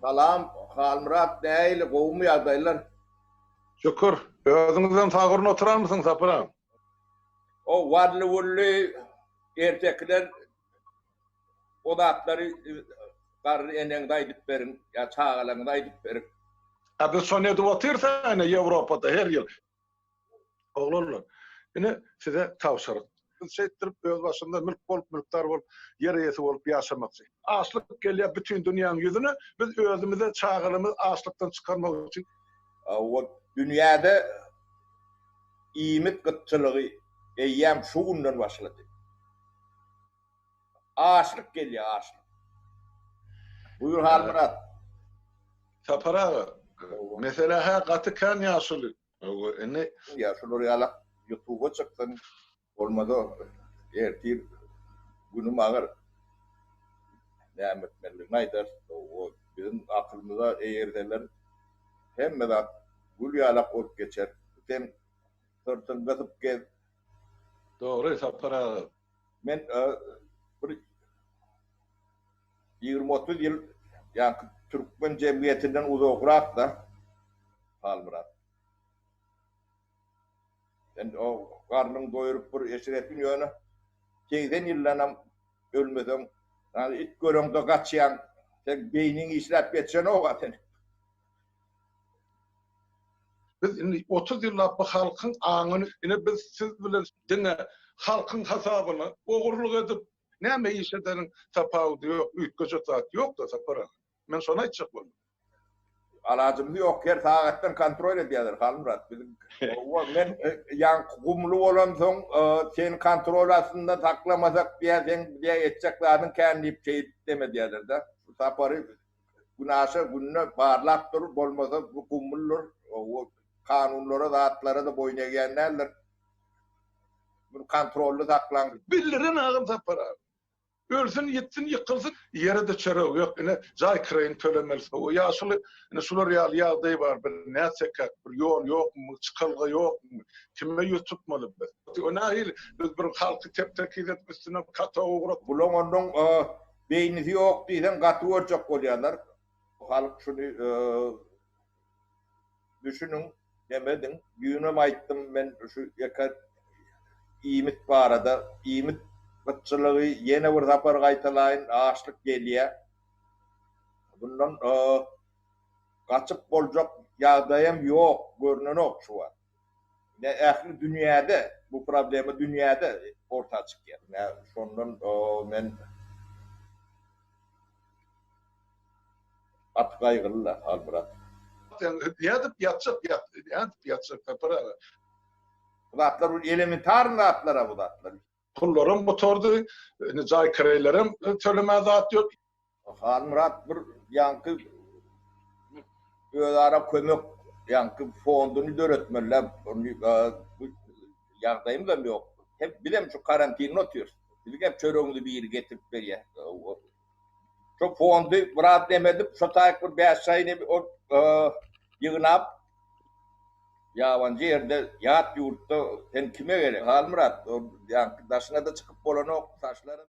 Salam, Halmurat değil, kovmu yadaylar. Şükür. Özüňizden tagyryn oturar mısın sapıram? O varlı vullu erkekler o da atları karı enengde aydıp verin, ya çağalangda aydıp verin. Abi son edip otursa hani Avrupa'da her yıl. Oğlanlar. Yine size tavsarım. Şeytirip öz başında mülk bolup, mülkdar bolup, yer ýeti bolup ýaşamakçy. Açlyk gelýär bütün dünýäniň ýüzüne, biz özümize çağırymyz açlykdan çykarmak üçin. O dünyada iyimit gıtçılığı eyyem şu günden başladı. Açlık geliyor, açlık. Buyur Halmurat. Sapara, mesela ha gaty kan ýaşuly. Ene Ya şunu yala YouTube'a çıktın. Olmadı o. Ertir günüm ağır. Nimetmenlik naydar. O bizim aklımıza eğerdeler. Hem de gül yalak olup geçer. Sen sırtın gatıp gez. doğru sapara. Men bir 20-30 yıl yani Türkmen cemiyetinden uzakırak da Halmurat. Sen o karnın doyurup bir eşiretin yönü. Şeyden yıllanam ölmeden. Yani ilk görümde kaçayan. Sen beynini işlep geçen o zaten. Biz indi 30 ýyllap bu halkyň aňyny, ine biz siz bilen diňe halkyň hasabyny ogurluk edip näme iş ederiň tapawdy ýok, üýtgeje tat ýok da sapara. Men şonu aýtjak boldum. Alacımız yok yer saatten kontrol ediyorlar Halmurat. Bizim o men yan kumlu olan son sen kontrol aslında taklamasak diye sen diye edeceklerin kendi şey demediler de. Saparı günaşa gününe bağlak durur olmasa bu kumulur o kanunlara da atlara da boyun eğenlerler. Bunu kontrollü saklan. Billerin ağım sapara. Ölsün, yetsin, yıkılsın, yere de çöreği yok. Yine zay kırayın tölemelisi. O yaşlı, yine sular yağdığı var. Bir ne sekak, bir yol yok mu, çıkılgı yok mu? Kime yüz tutmalı biz? O nahil, biz bir halkı tep edip üstüne kata uğrat. Bulun onun beynisi yok diysen katı olacak oluyorlar. Halk şunu düşünün demedin. Yüğünüm ayttım ben şu yakar iyimit bu arada. İyimit bıçılığı yeni bir zapar kaytalayın ağaçlık geliyor. Bundan kaçıp olacak yağdayım yok. Görünen yok şu an. Ne ehli dünyada bu problemi dünyada ortaya çıkıyor. Yani şundan ben at kaygılılar Halmurat. Yatıp yatacak sapara. Bu atlar elementar atlara bu atlar. Kullarım motordu, zay kıraylarım töleme zat yok. Halmurat bir yankı öğara kömök yankı fondunu döretmeler. Bu yağdayım da yok. Hep bilem şu karantinini otuyor. Bilge hep çörüğünü bir yere getirip veriyor. Şu fondu bırak demedim. Şu tayık bir 5 ayını yığınap yabancı yerde yat yurtta sen kime verir? Halmurat yankı taşına da çıkıp bolanı ok taşlara.